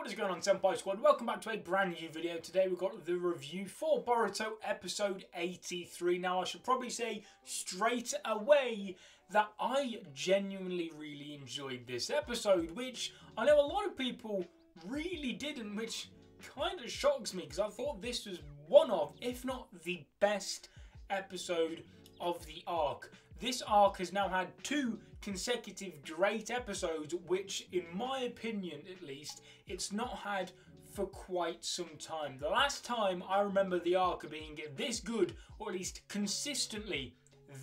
What is going on, Senpai Squad? Welcome back to a brand new video. Today we've got the review for Boruto episode 83. Now I should probably say straight away that I genuinely really enjoyed this episode, which I know a lot of people really didn't, which kind of shocks me because I thought this was one of, if not the best episode of the arc. This arc has now had 2 consecutive great episodes, which in my opinion at least, it's not had for quite some time. The last time I remember the arc being this good, or at least consistently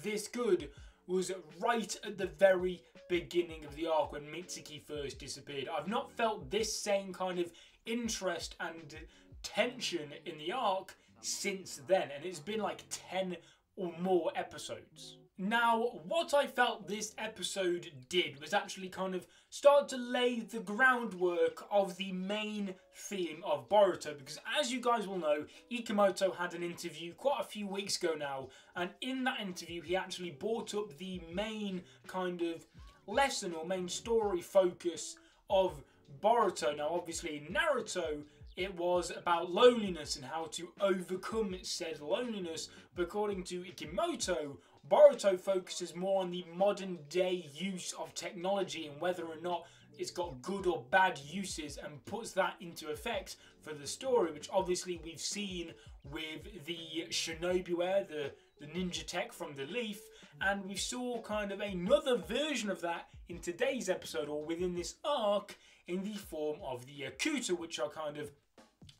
this good, was right at the very beginning of the arc when Mitsuki first disappeared. I've not felt this same kind of interest and tension in the arc since then, and it's been like 10 or more episodes. Now, what I felt this episode did was actually kind of start to lay the groundwork of the main theme of Boruto, because as you guys will know, Ikemoto had an interview quite a few weeks ago now, and in that interview he actually brought up the main kind of lesson or main story focus of Boruto. Now obviously in Naruto it was about loneliness and how to overcome said loneliness, but according to Ikemoto, Boruto focuses more on the modern day use of technology and whether or not it's got good or bad uses, and puts that into effect for the story, which obviously we've seen with the Shinobyware, the ninja tech from the Leaf, and we saw kind of another version of that in today's episode, or within this arc, in the form of the Akuta, which are kind of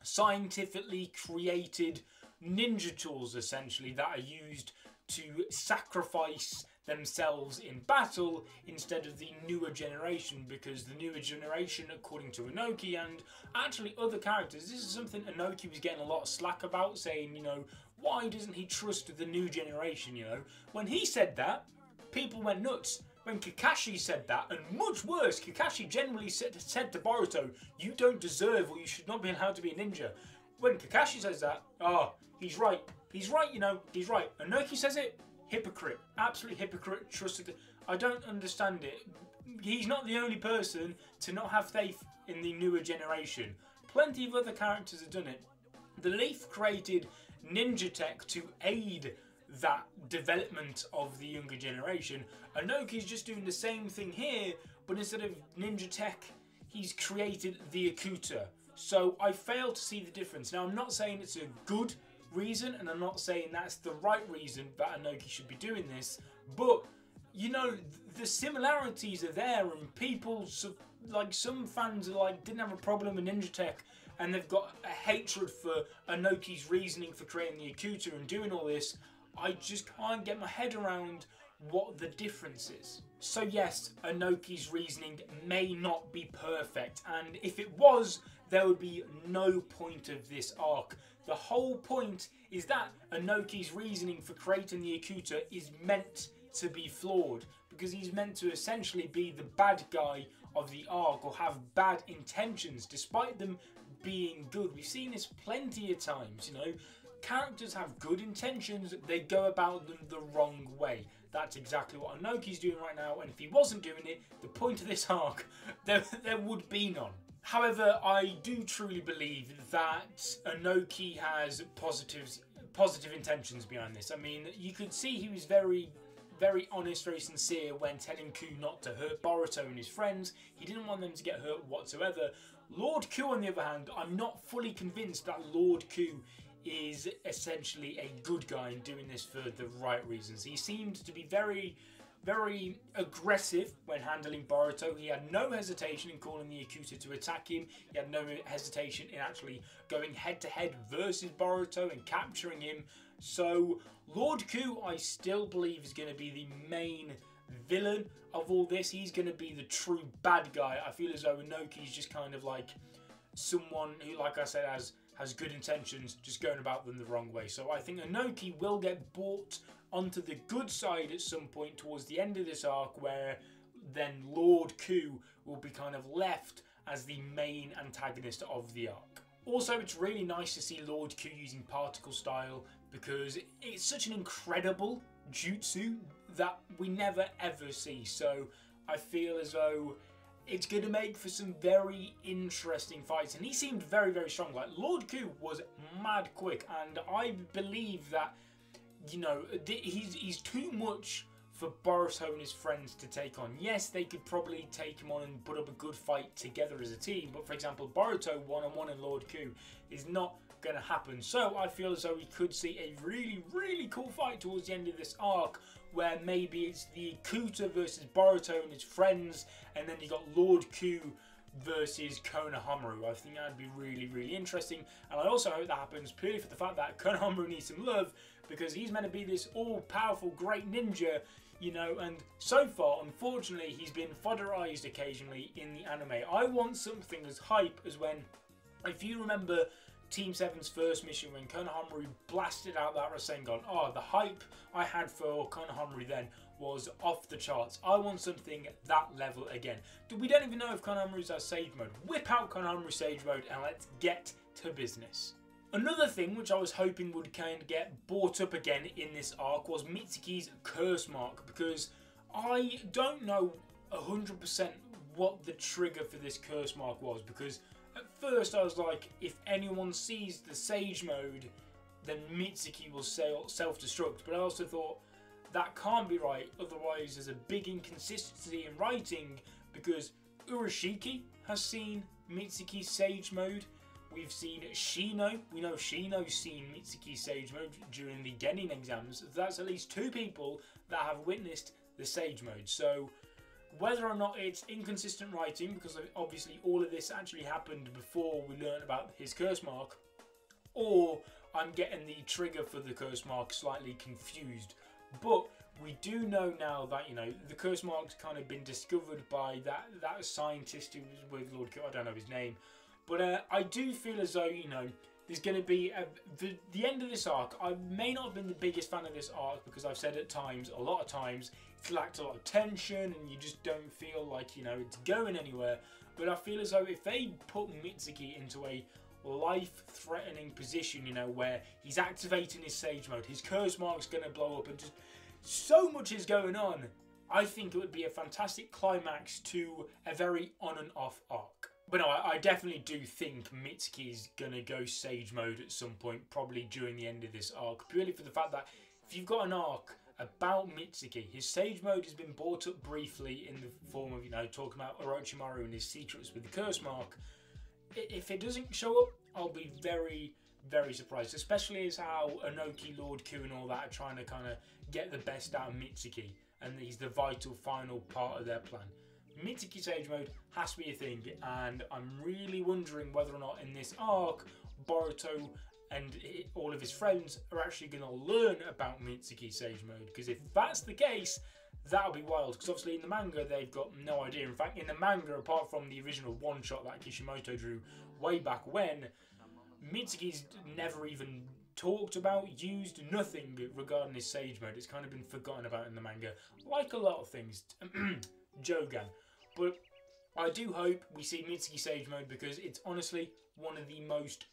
scientifically created ninja tools essentially that are used to sacrifice themselves in battle instead of the newer generation, because the newer generation, according to Ohnoki and actually other characters, this is something Ohnoki was getting a lot of slack about, saying, you know, why doesn't he trust the new generation, you know? When he said that, people went nuts. When Kakashi said that, and much worse, Kakashi generally said to Boruto, you don't deserve or you should not be allowed to be a ninja. When Kakashi says that, he's right. He's right, you know, he's right. Ohnoki says it, hypocrite. Absolute hypocrite, trusted. I don't understand it. He's not the only person to not have faith in the newer generation. Plenty of other characters have done it. The Leaf created ninja tech to aid that development of the younger generation. Ohnoki's just doing the same thing here, but instead of ninja tech, he's created the Akuta. So I fail to see the difference. Now I'm not saying it's a good reason, and I'm not saying that's the right reason that Ohnoki should be doing this, but you know, the similarities are there, and people, like some fans are like, didn't have a problem with ninja tech, and they've got a hatred for Ohnoki's reasoning for creating the Akuta and doing all this. I just can't get my head around what the difference is. So yes, Ohnoki's reasoning may not be perfect, and if it was, there would be no point of this arc. The whole point is that Ohnoki's reasoning for creating the Akuta is meant to be flawed, because he's meant to essentially be the bad guy of the arc, or have bad intentions despite them being good. We've seen this plenty of times, you know. Characters have good intentions, they go about them the wrong way. That's exactly what Ohnoki's doing right now, and if he wasn't doing it, the point of this arc, there would be none. However, I do truly believe that Ohnoki has positive intentions behind this. I mean, you could see he was very honest, very sincere when telling Ku not to hurt Boruto and his friends. He didn't want them to get hurt whatsoever. Lord Ku, on the other hand, I'm not fully convinced that Lord Ku is essentially a good guy and doing this for the right reasons. He seemed to be very aggressive when handling Boruto. He had no hesitation in calling the Akuta to attack him. He had no hesitation in actually going head to head versus Boruto and capturing him. So Lord Ku, I still believe, is going to be the main villain of all this. He's going to be the true bad guy. I feel as though Ohnoki's just kind of like someone who, like I said, has good intentions, just going about them the wrong way. So I think Ohnoki will get brought onto the good side at some point towards the end of this arc, where then Lord Ku will be kind of left as the main antagonist of the arc. Also, it's really nice to see Lord Ku using particle style, because it's such an incredible jutsu that we never ever see. So I feel as though it's going to make for some very interesting fights. And he seemed very, very strong. Like, Lord Ku was mad quick, and I believe that, you know, he's too much for Boruto and his friends to take on. Yes, they could probably take him on and put up a good fight together as a team, but for example, Boruto one-on-one and Lord Ku is not going to happen. So I feel as though we could see a really, really cool fight towards the end of this arc, where maybe it's the Kuta versus Boruto and his friends, and then you got Lord Ku versus Konohamaru. I think that'd be really, really interesting. And I also hope that happens purely for the fact that Konohamaru needs some love, because he's meant to be this all-powerful great ninja, you know, and so far, unfortunately, he's been fodderized occasionally in the anime. I want something as hype as when, if you remember Team 7's first mission, when Konohamaru blasted out that Rasengan. Oh, the hype I had for Konohamaru then was off the charts. I want something at that level again. We don't even know if Konohamaru's has Sage Mode. Whip out Konohamaru Sage Mode and let's get to business. Another thing which I was hoping would kind of get brought up again in this arc was Mitsuki's curse mark, because I don't know 100% what the trigger for this curse mark was, because at first I was like, if anyone sees the Sage Mode, then Mitsuki will self-destruct, but I also thought that can't be right, otherwise there's a big inconsistency in writing, because Urashiki has seen Mitsuki's Sage Mode. We've seen Shino. We know Shino's seen Mitsuki's Sage Mode during the Genin exams. That's at least 2 people that have witnessed the Sage Mode. So whether or not it's inconsistent writing, because obviously all of this actually happened before we learned about his curse mark, or I'm getting the trigger for the curse mark slightly confused. But we do know now that, you know, the curse mark's kind of been discovered by that scientist who was with Lord Ku. I don't know his name. But I do feel as though, you know, there's going to be the end of this arc. I may not have been the biggest fan of this arc, because I've said at times, a lot of times, it's lacked a lot of tension and you just don't feel like, you know, it's going anywhere. But I feel as though if they put Mitsuki into a life-threatening position, you know, where he's activating his Sage Mode, his curse mark's going to blow up, and just so much is going on, I think it would be a fantastic climax to a very on and off arc. But no, I definitely do think Mitsuki's going to go Sage Mode at some point, probably during the end of this arc, purely for the fact that if you've got an arc about Mitsuki, his Sage Mode has been brought up briefly in the form of, you know, talking about Orochimaru and his secrets with the curse mark. If it doesn't show up, I'll be very, very surprised, especially as how Ohnoki, Lord Ku and all that are trying to kind of get the best out of Mitsuki, and he's the vital final part of their plan. Mitsuki Sage Mode has to be a thing, and I'm really wondering whether or not in this arc Boruto and all of his friends are actually going to learn about Mitsuki Sage Mode, because if that's the case, that'll be wild, because obviously in the manga they've got no idea. In fact, in the manga, apart from the original one-shot that Kishimoto drew way back when, Mitsuki's never even talked about, used, nothing regarding his Sage Mode. It's kind of been forgotten about in the manga, like a lot of things. Jogan. But I do hope we see Mitsuki Sage Mode, because it's honestly one of the most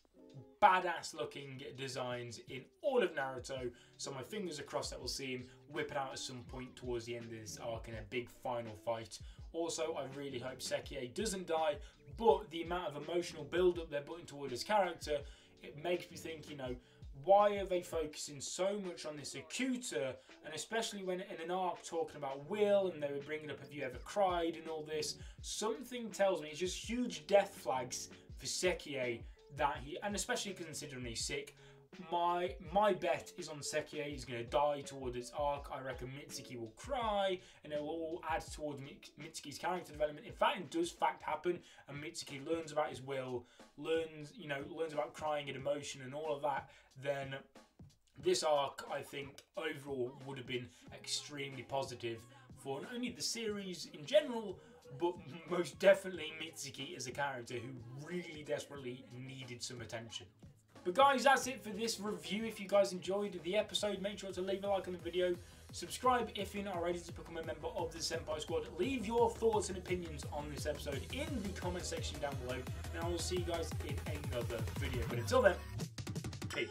badass looking designs in all of Naruto, so my fingers are crossed that we'll see him whip it out at some point towards the end of this arc in a big final fight. Also, I really hope Sekiei doesn't die, but the amount of emotional build up they're putting toward his character, it makes me think, you know, why are they focusing so much on this Akuta, and especially when in an arc talking about Will, and they were bringing up have you ever cried and all this, something tells me it's just huge death flags for Sekiei, that he, and especially considering he's sick, my bet is on Sekiei. He's going to die toward this arc. I reckon Mitsuki will cry, and it will all add towards Mitsuki's character development. If that does fact happen, and Mitsuki learns about his will, learns about crying and emotion and all of that, then this arc, I think, overall would have been extremely positive for not only the series in general, but most definitely Mitsuki as a character who really desperately needed some attention. But guys, that's it for this review. If you guys enjoyed the episode, make sure to leave a like on the video. Subscribe if you're not already to become a member of the Senpai Squad. Leave your thoughts and opinions on this episode in the comment section down below. And I will see you guys in another video. But until then, peace.